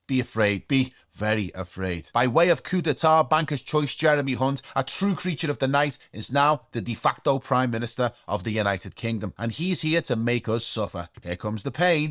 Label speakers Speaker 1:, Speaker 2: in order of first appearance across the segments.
Speaker 1: be afraid, be very afraid. By way of coup d'etat, banker's choice Jeremy Hunt, a true creature of the night, is now the de facto Prime Minister of the United Kingdom, and he's here to make us suffer. Here comes the pain.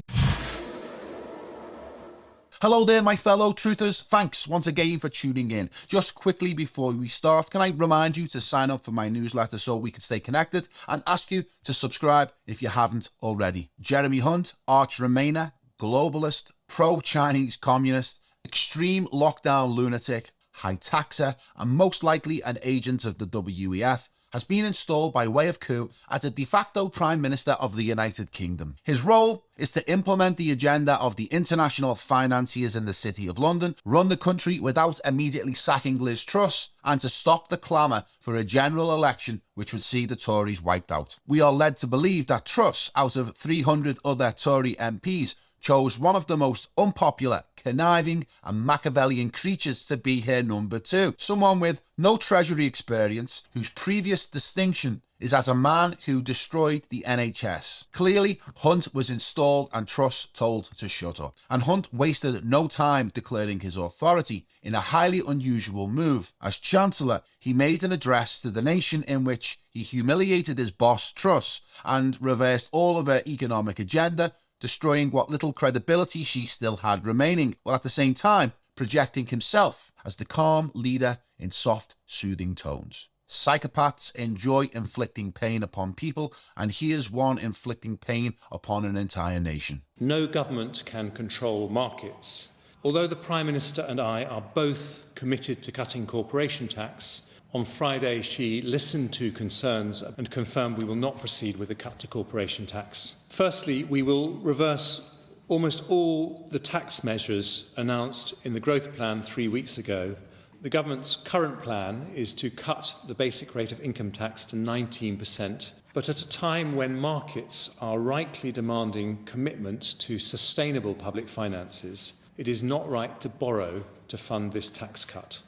Speaker 1: Hello there, my fellow truthers. Thanks once again for tuning in. Just quickly before we start, can I remind you to sign up for my newsletter so we can stay connected, and ask you to subscribe if you haven't already. Jeremy Hunt, arch Remainer, globalist, pro-Chinese communist, extreme lockdown lunatic, high taxer, and most likely an agent of the WEF, has been installed by way of coup as a de facto Prime Minister of the United Kingdom. His role is to implement the agenda of the international financiers in the City of London, run the country without immediately sacking Liz Truss, and to stop the clamour for a general election which would see the Tories wiped out. We are led to believe that Truss, out of 300 other Tory MPs, chose one of the most unpopular, conniving and Machiavellian creatures to be her number two. Someone with no Treasury experience, whose previous distinction is as a man who destroyed the NHS. Clearly, Hunt was installed and Truss told to shut up. And Hunt wasted no time declaring his authority in a highly unusual move. As Chancellor, he made an address to the nation in which he humiliated his boss, Truss, and reversed all of her economic agenda, destroying what little credibility she still had remaining, while at the same time projecting himself as the calm leader in soft, soothing tones. Psychopaths enjoy inflicting pain upon people, and here's one inflicting pain upon an entire nation.
Speaker 2: No government can control markets. Although the Prime Minister and I are both committed to cutting corporation tax, on Friday she listened to concerns and confirmed we will not proceed with a cut to corporation tax. Firstly, we will reverse almost all the tax measures announced in the growth plan 3 weeks ago. The government's current plan is to cut the basic rate of income tax to 19%, but at a time when markets are rightly demanding commitment to sustainable public finances, it is not right to borrow to fund this tax cut.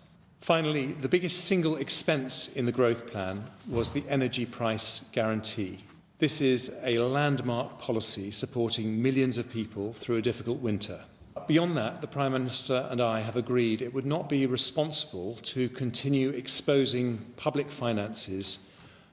Speaker 2: Finally, the biggest single expense in the growth plan was the energy price guarantee. This is a landmark policy supporting millions of people through a difficult winter. Beyond that, the Prime Minister and I have agreed it would not be responsible to continue exposing public finances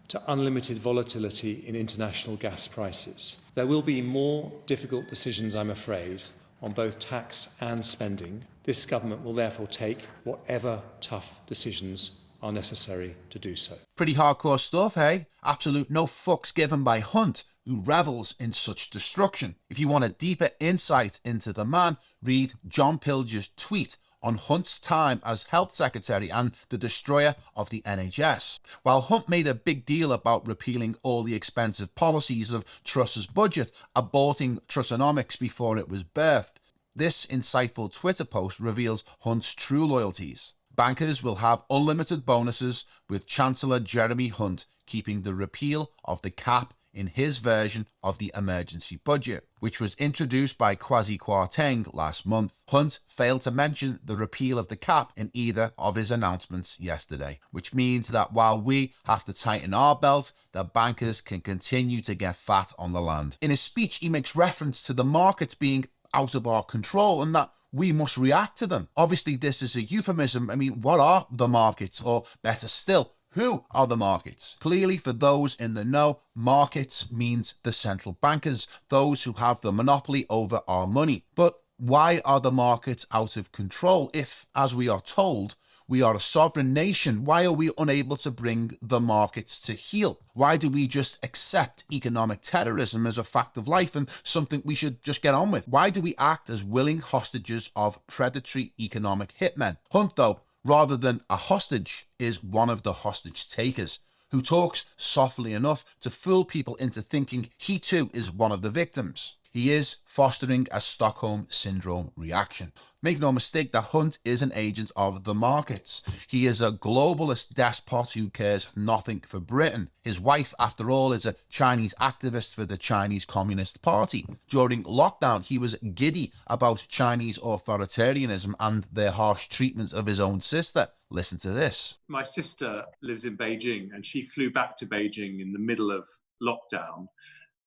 Speaker 2: to unlimited volatility in international gas prices. There will be more difficult decisions, I'm afraid, on both tax and spending. This government will therefore take whatever tough decisions are necessary to do so.
Speaker 1: Pretty hardcore stuff, hey? Absolute no fucks given by Hunt, who revels in such destruction. If you want a deeper insight into the man, read John Pilger's tweet on Hunt's time as Health Secretary and the destroyer of the NHS. While Hunt made a big deal about repealing all the expensive policies of Truss's budget, aborting Trussonomics before it was birthed, this insightful Twitter post reveals Hunt's true loyalties. Bankers will have unlimited bonuses, with Chancellor Jeremy Hunt keeping the repeal of the cap in his version of the emergency budget, which was introduced by Kwasi Kwarteng last month. Hunt failed to mention the repeal of the cap in either of his announcements yesterday, which means that while we have to tighten our belt, the bankers can continue to get fat on the land. In his speech, he makes reference to the markets being out of our control and that we must react to them. Obviously, this is a euphemism. I mean, what are the markets? Or better still, who are the markets? Clearly, for those in the know, markets means the central bankers, those who have the monopoly over our money. But why are the markets out of control if, as we are told, we are a sovereign nation? Why are we unable to bring the markets to heel? Why do we just accept economic terrorism as a fact of life and something we should just get on with? Why do we act as willing hostages of predatory economic hitmen? Hunt, though, rather than a hostage, is one of the hostage takers, who talks softly enough to fool people into thinking he too is one of the victims. He is fostering a Stockholm Syndrome reaction. Make no mistake that Hunt is an agent of the markets. He is a globalist despot who cares nothing for Britain. His wife, after all, is a Chinese activist for the Chinese Communist Party. During lockdown, he was giddy about Chinese authoritarianism and their harsh treatment of his own sister. Listen to this.
Speaker 3: My sister lives in Beijing and she flew back to Beijing in the middle of lockdown.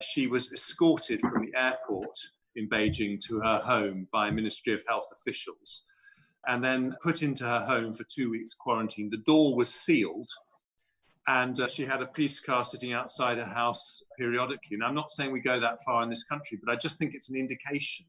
Speaker 3: She was escorted from the airport in Beijing to her home by Ministry of Health officials and then put into her home for 2 weeks quarantine. The door was sealed and she had a police car sitting outside her house periodically. And I'm not saying we go that far in this country, but I just think it's an indication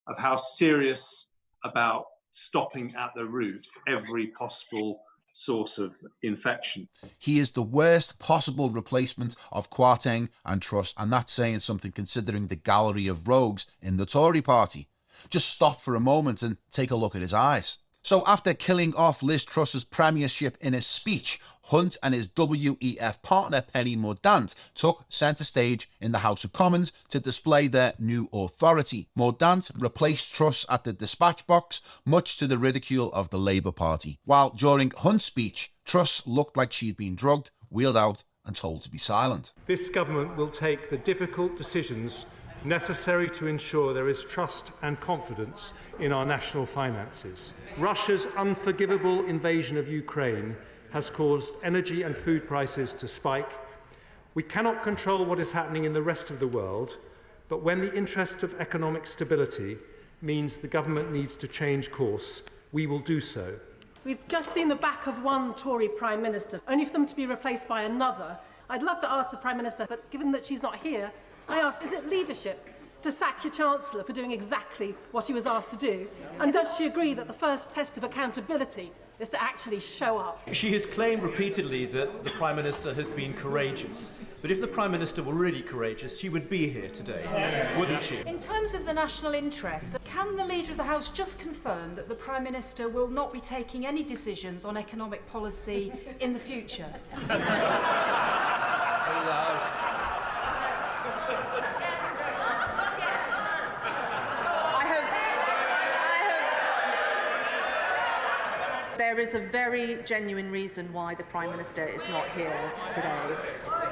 Speaker 3: of how serious about stopping at the root every possible source of infection.
Speaker 1: He is the worst possible replacement of Kwarteng and Truss, and that's saying something considering the gallery of rogues in the Tory party. Just stop for a moment and take a look at his eyes. So after killing off Liz Truss's premiership in a speech, Hunt and his WEF partner Penny Mordaunt took centre stage in the House of Commons to display their new authority. Mordaunt replaced Truss at the dispatch box, much to the ridicule of the Labour Party. While during Hunt's speech, Truss looked like she'd been drugged, wheeled out and told to be silent.
Speaker 2: This government will take the difficult decisions necessary to ensure there is trust and confidence in our national finances. Russia's unforgivable invasion of Ukraine has caused energy and food prices to spike. We cannot control what is happening in the rest of the world, but when the interest of economic stability means the government needs to change course, we will do so.
Speaker 4: We've just seen the back of one Tory Prime Minister, only for them to be replaced by another. I'd love to ask the Prime Minister, but given that she's not here, I ask, is it leadership to sack your Chancellor for doing exactly what he was asked to do? And does she agree that the first test of accountability is to actually show up?
Speaker 5: She has claimed repeatedly that the Prime Minister has been courageous. But if the Prime Minister were really courageous, she would be here today, wouldn't she?
Speaker 6: In terms of the national interest, can the Leader of the House just confirm that the Prime Minister will not be taking any decisions on economic policy in the future?
Speaker 7: There is a very genuine reason why the Prime Minister is not here today,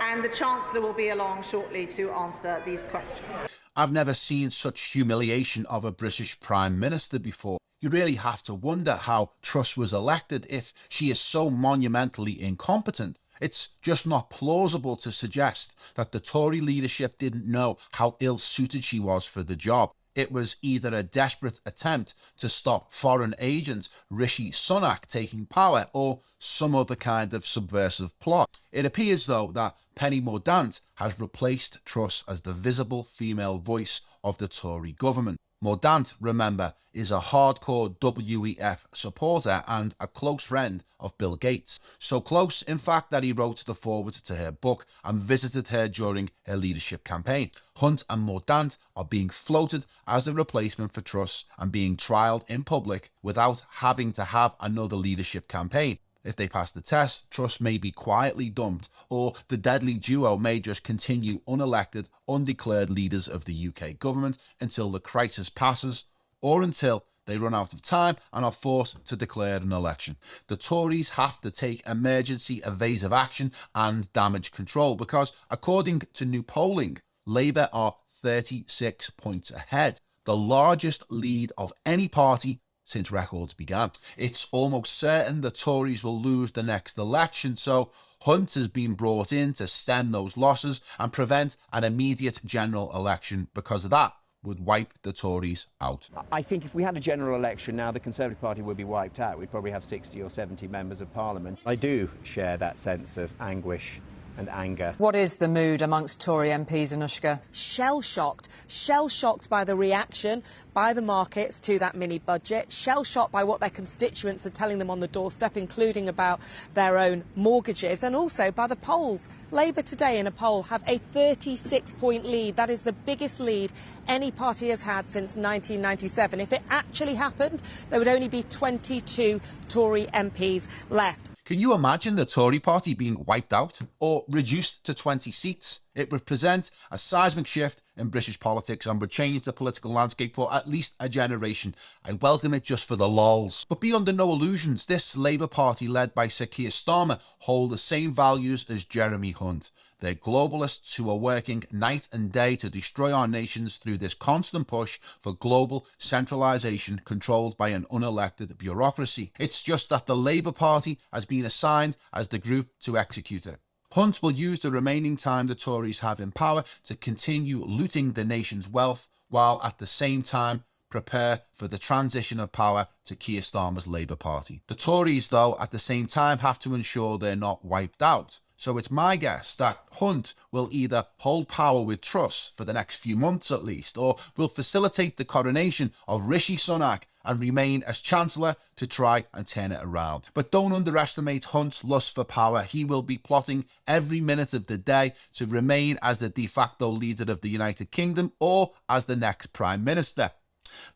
Speaker 7: and the Chancellor will be along shortly to answer these questions.
Speaker 1: I've never seen such humiliation of a British Prime Minister before. You really have to wonder how Truss was elected if she is so monumentally incompetent. It's just not plausible to suggest that the Tory leadership didn't know how ill-suited she was for the job. It was either a desperate attempt to stop foreign agent Rishi Sunak taking power or some other kind of subversive plot. It appears, though, that Penny Mordaunt has replaced Truss as the visible female voice of the Tory government. Mordaunt, remember, is a hardcore WEF supporter and a close friend of Bill Gates. So close, in fact, that he wrote the foreword to her book and visited her during her leadership campaign. Hunt and Mordaunt are being floated as a replacement for Truss and being trialled in public without having to have another leadership campaign. If they pass the test, Truss may be quietly dumped, or the deadly duo may just continue unelected, undeclared leaders of the UK government until the crisis passes, or until they run out of time and are forced to declare an election. The Tories have to take emergency evasive action and damage control because, according to new polling, Labour are 36 points ahead, the largest lead of any party since records began. It's almost certain the Tories will lose the next election, so Hunt has been brought in to stem those losses and prevent an immediate general election, because that would wipe the Tories out.
Speaker 8: I think if we had a general election now, the Conservative Party would be wiped out. We'd probably have 60 or 70 members of Parliament. I do share that sense of anguish and anger.
Speaker 9: What is the mood amongst Tory MPs, Anushka? Shell-shocked by the reaction by the markets to that mini-budget, shell-shocked by what their constituents are telling them on the doorstep, including about their own mortgages, and also by the polls. Labour today in a poll have a 36-point lead. That is the biggest lead any party has had since 1997. If it actually happened, there would only be 22 Tory MPs left.
Speaker 1: Can you imagine the Tory party being wiped out or reduced to 20 seats? It would present a seismic shift in British politics and would change the political landscape for at least a generation. I welcome it just for the lols. But be under no illusions, this Labour Party led by Sir Keir Starmer hold the same values as Jeremy Hunt. They're globalists who are working night and day to destroy our nations through this constant push for global centralisation controlled by an unelected bureaucracy. It's just that the Labour Party has been assigned as the group to execute it. Hunt will use the remaining time the Tories have in power to continue looting the nation's wealth while at the same time prepare for the transition of power to Keir Starmer's Labour Party. The Tories, though, at the same time have to ensure they're not wiped out. So it's my guess that Hunt will either hold power with Truss for the next few months at least, or will facilitate the coronation of Rishi Sunak and remain as Chancellor to try and turn it around. But don't underestimate Hunt's lust for power. He will be plotting every minute of the day to remain as the de facto leader of the United Kingdom or as the next Prime Minister.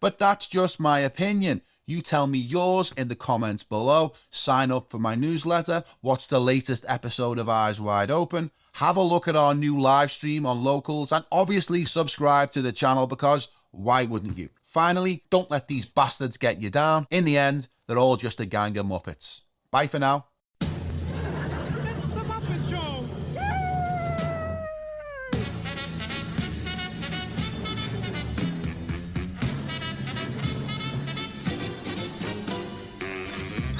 Speaker 1: But that's just my opinion. You tell me yours in the comments below. Sign up for my newsletter. Watch the latest episode of Eyes Wide Open. Have a look at our new live stream on Locals. And obviously subscribe to the channel, because why wouldn't you? Finally, don't let these bastards get you down. In the end, they're all just a gang of Muppets. Bye for now.
Speaker 10: It's the Muppet Show!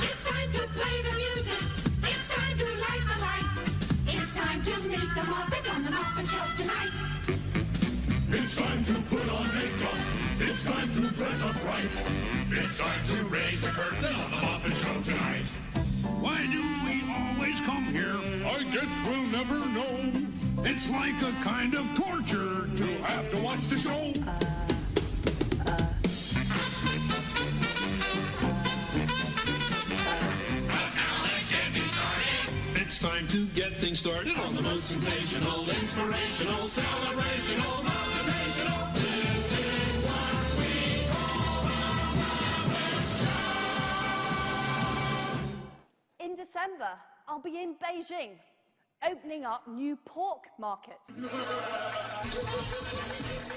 Speaker 11: It's time to play the music. It's time to light the light. It's time to meet the Muppet on the Muppet Show tonight.
Speaker 10: It's time to put on makeup. It's time to dress up right. It's time to raise the curtain on the Muppet Show tonight. Why do we always come here? I guess we'll never know. It's like a kind of torture to have to watch the show. But now let's get things started. It's time to get things started on the most sensational, inspirational, celebrational, motivational. This is what we call the Muppet Show.
Speaker 12: In December, I'll be in Beijing, opening up new pork markets.